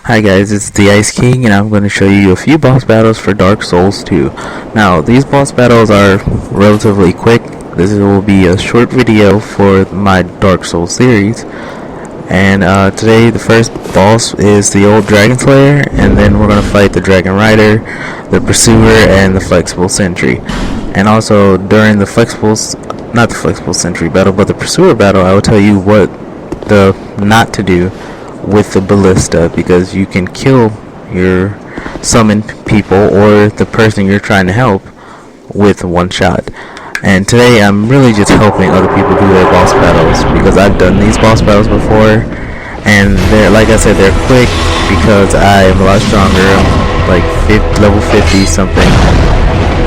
Hi guys, it's the Ice King and I'm going to show you a few boss battles for Dark Souls 2. Now, these boss battles are relatively quick. This will be a short video for my Dark Souls series. And today the first boss is the old Dragon Slayer, and then we're going to fight the Dragonrider, the Pursuer, and the Flexible Sentry. And also during the not the Flexible Sentry battle, but the Pursuer battle, I will tell you what not to do with the ballista, because you can kill your summoned people or the person you're trying to help with one shot. And today I'm really just helping other people do their boss battles, because I've done these boss battles before, and they're, like I said, they're quick because I am a lot stronger. I'm like level 50 something,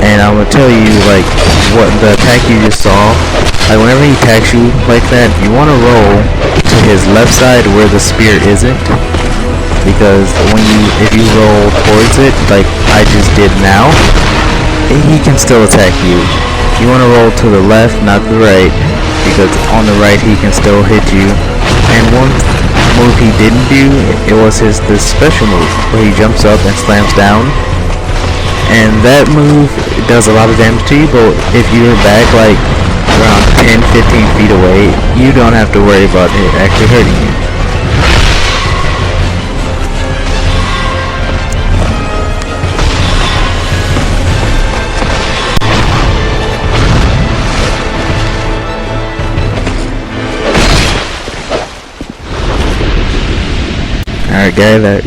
and I'm gonna tell you like what the attack you just saw. Like whenever he attacks you like that, you want to roll to his left side where the spear isn't, because if you roll towards it like I just did now, he can still attack you. You want to roll to the left, not the right, because on the right he can still hit you. And one move he didn't do, it was this special move where he jumps up and slams down, and that move does a lot of damage to you, but if you're back like around 10-15 feet away, you don't have to worry about it actually hurting you. Alright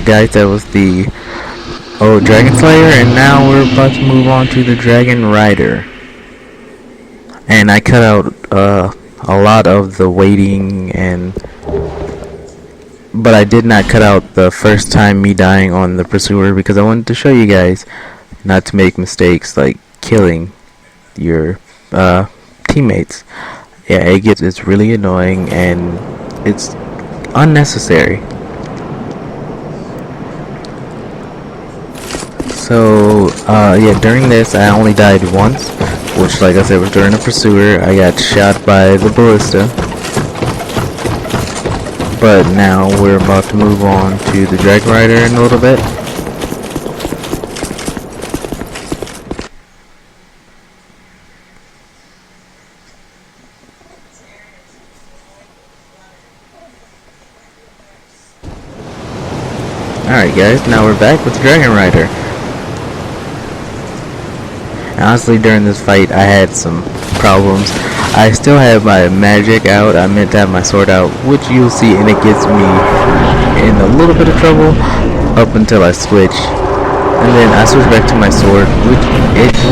guys, that was the old Dragon Slayer, and now we're about to move on to the Dragonrider. And I cut out a lot of the waiting, but I did not cut out the first time me dying on the Pursuer, because I wanted to show you guys not to make mistakes like killing your teammates. Yeah, it's really annoying and it's unnecessary. So yeah, during this I only died once, which, like I said, was during the Pursuer. I got shot by the ballista. But now we're about to move on to the Dragonrider in a little bit. Alright guys, now we're back with the Dragonrider. Honestly, during this fight I had some problems. I still have my magic out. I meant to have my sword out, which you'll see, and it gets me in a little bit of trouble up until I switch. And then I switch back to my sword,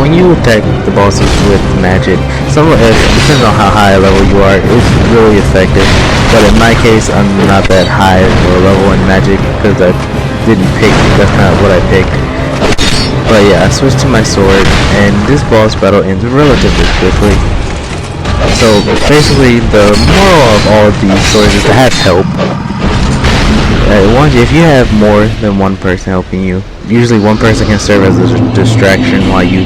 when you attack the bosses with magic, depends on how high a level you are, it's really effective. But in my case, I'm not that high of a level in magic, because that's not what I picked. But yeah, I switched to my sword, and this boss battle ends relatively quickly. So basically, the moral of all of these stories is to have help. If you have more than one person helping you, usually one person can serve as a distraction while you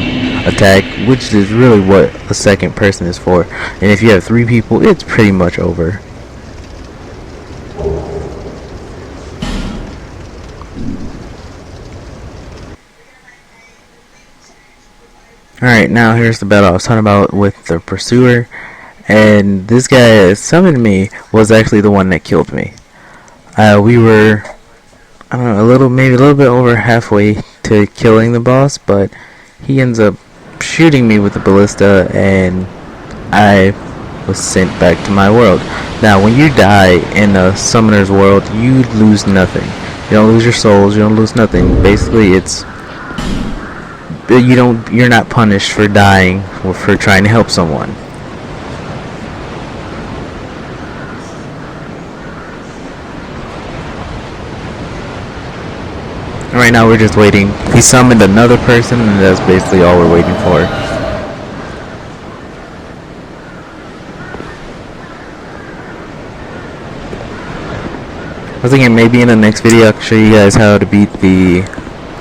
attack, which is really what the second person is for. And if you have 3 people, it's pretty much over. Alright, now here's the battle I was talking about with the Pursuer. And this guy that summoned me was actually the one that killed me. We were, I don't know, maybe a little bit over halfway to killing the boss, but he ends up shooting me with the ballista, and I was sent back to my world. Now, when you die in a summoner's world, you lose nothing. You don't lose your souls, you don't lose nothing. Basically, you're not punished for dying or for trying to help someone. Right now we're just waiting. He summoned another person, and that's basically all we're waiting for. I was thinking maybe in the next video I can show you guys how to beat the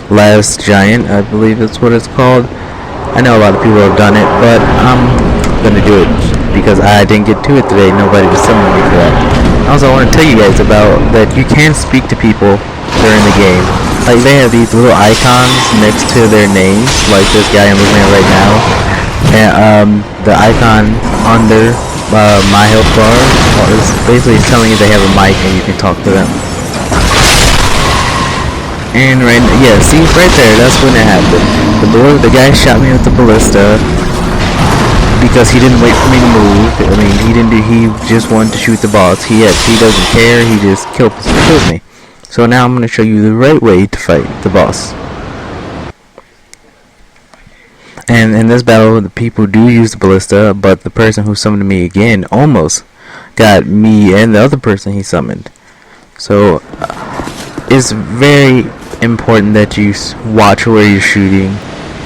last giant, I believe that's what it's called. I know a lot of people have done it, but I'm gonna do it because I didn't get to it today. Nobody was summoning me for that. Also, I want to tell you guys about that you can speak to people during the game. Like, they have these little icons next to their names, like this guy I'm looking at right now. And the icon under my health bar is basically telling you they have a mic and you can talk to them. And yeah, see right there, that's when it happened. The guy shot me with the ballista because he didn't wait for me to move. I mean, he just wanted to shoot the boss. He doesn't care. He just kills me. So now I'm going to show you the right way to fight the boss. And in this battle, the people do use the ballista, but the person who summoned me again almost got me and the other person he summoned. So it's very important that you watch where you're shooting.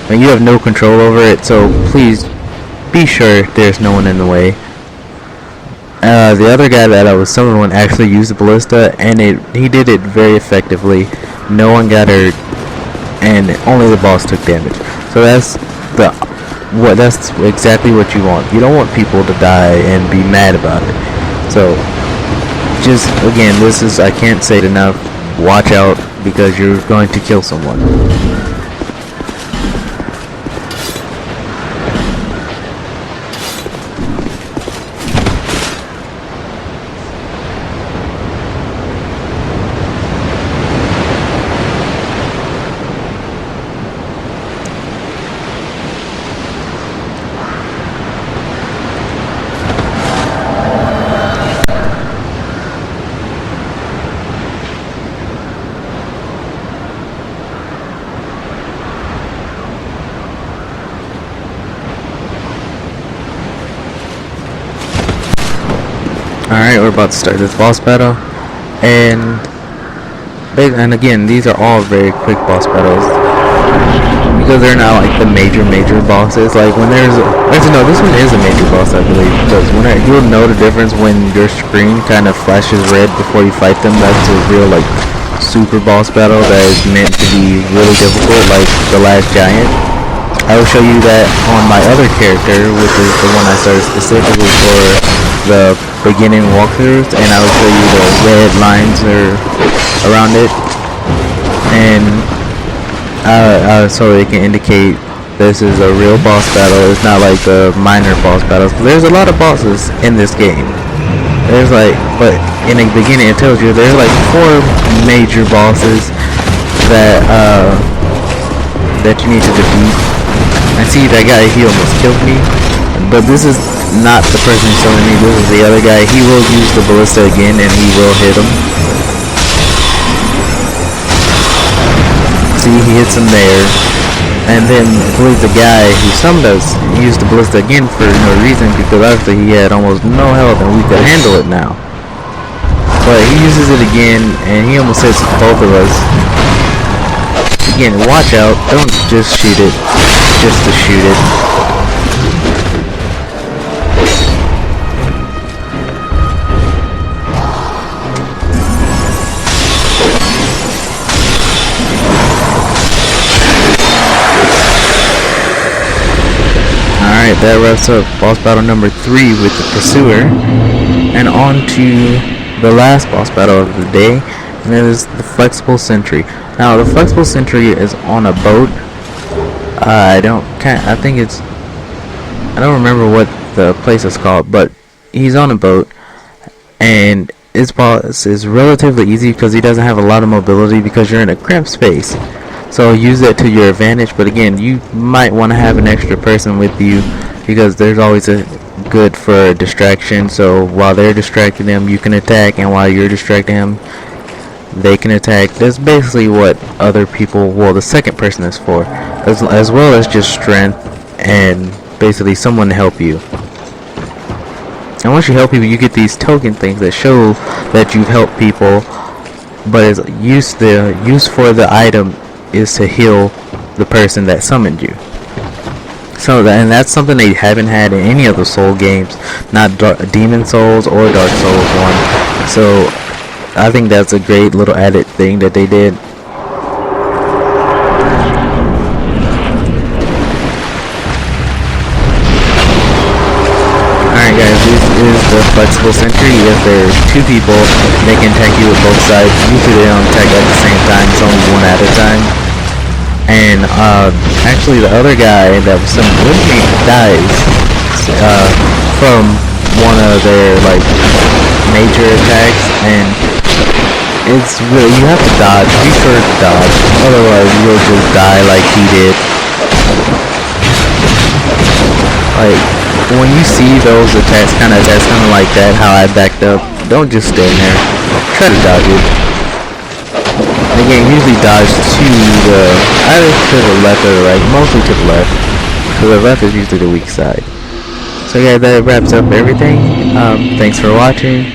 And you have no control over it, so please be sure there's no one in the way. The other guy that I was summoning actually used the ballista, and he did it very effectively. No one got hurt, and only the boss took damage. So that's exactly what you want. You don't want people to die and be mad about it. So just again, I can't say it enough. Watch out, because you're going to kill someone. Alright, we're about to start this boss battle, and again, these are all very quick boss battles, because they're not like the major bosses. Like when actually no, this one is a major boss, I believe, because you'll know the difference when your screen kind of flashes red before you fight them. That's a real like super boss battle that is meant to be really difficult, like the last giant. I will show you that on my other character, which is the one I started specifically for the beginning walkthroughs, and I will show you the red lines around it, and so it can indicate this is a real boss battle. It's not like the minor boss battles. There's a lot of bosses in this game. But in the beginning it tells you there's like 4 major bosses that you need to defeat. I see that guy, he almost killed me, but this is not the person who's telling me. This is the other guy. He will use the ballista again, and he will hit him. See, he hits him there, and then I believe the guy who summoned us used the ballista again for no reason, because obviously he had almost no health and we could handle it now. But he uses it again, and he almost hits both of us. Again, watch out. Don't just shoot it just to shoot it. Alright, that wraps up boss battle number 3 with the Pursuer. And on to the last boss battle of the day, and it is the Flexible Sentry. Now, the Flexible Sentry is on a boat. I don't remember what the place is called, but he's on a boat, and his boss is relatively easy because he doesn't have a lot of mobility, because you're in a cramped space. So use that to your advantage, but again, you might want to have an extra person with you, because there's always a good for a distraction. So while they're distracting them, you can attack, and while you're distracting them, they can attack. That's basically what other people, well, the second person is for, as well as just strength and basically someone to help you. And once you help people, you get these token things that show that you've helped people, but the use for the item is to heal the person that summoned you. So and that's something they haven't had in any of the Soul games, not Demon Souls or Dark Souls 1. So I think that's a great little added thing that they did. Alright guys, this is the flexible sentry. If there's two people, they can attack you with both sides. Usually they don't attack at the same time, it's only one at a time. And actually the other guy that was sitting with me dies from one of their like major attacks, and it's really, you have to dodge, be sure to dodge, otherwise you'll just die like he did. Like, when you see those attacks, kind of like that, how I backed up, don't just stand there, try to dodge it. And again, usually dodge to the, either to the left or the right, mostly to the left, because the left is usually the weak side. So yeah, that wraps up everything. Thanks for watching,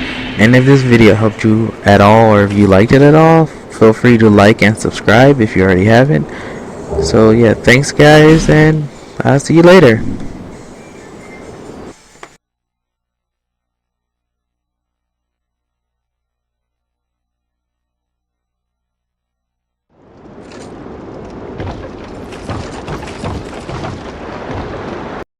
and if this video helped you at all, or if you liked it at all, feel free to like and subscribe if you already haven't. So yeah, thanks guys, and I'll see you later.